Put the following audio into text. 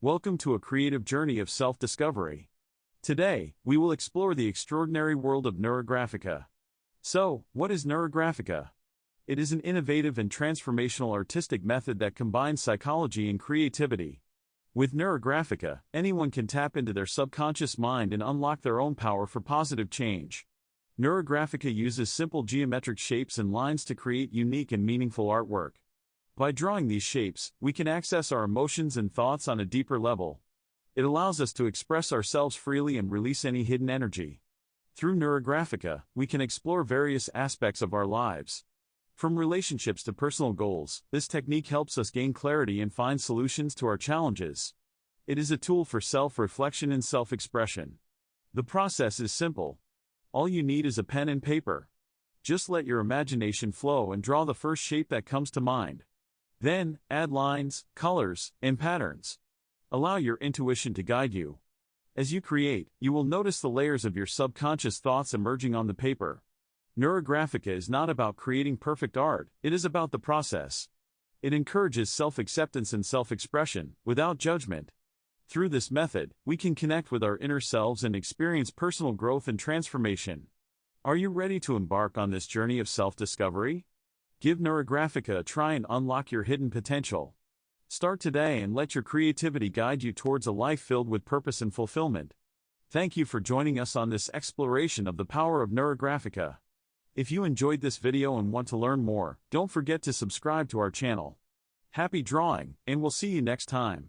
Welcome to a creative journey of self-discovery. Today, we will explore the extraordinary world of Neurographica. So, what is Neurographica? It is an innovative and transformational artistic method that combines psychology and creativity. With Neurographica, anyone can tap into their subconscious mind and unlock their own power for positive change. Neurographica uses simple geometric shapes and lines to create unique and meaningful artwork. By drawing these shapes, we can access our emotions and thoughts on a deeper level. It allows us to express ourselves freely and release any hidden energy. Through Neurographica, we can explore various aspects of our lives. From relationships to personal goals, this technique helps us gain clarity and find solutions to our challenges. It is a tool for self-reflection and self-expression. The process is simple. All you need is a pen and paper. Just let your imagination flow and draw the first shape that comes to mind. Then, add lines, colors, and patterns. Allow your intuition to guide you. As you create, you will notice the layers of your subconscious thoughts emerging on the paper. Neurographica is not about creating perfect art, it is about the process. It encourages self-acceptance and self-expression, without judgment. Through this method, we can connect with our inner selves and experience personal growth and transformation. Are you ready to embark on this journey of self-discovery? Give Neurographica a try and unlock your hidden potential. Start today and let your creativity guide you towards a life filled with purpose and fulfillment. Thank you for joining us on this exploration of the power of Neurographica. If you enjoyed this video and want to learn more, don't forget to subscribe to our channel. Happy drawing, and we'll see you next time.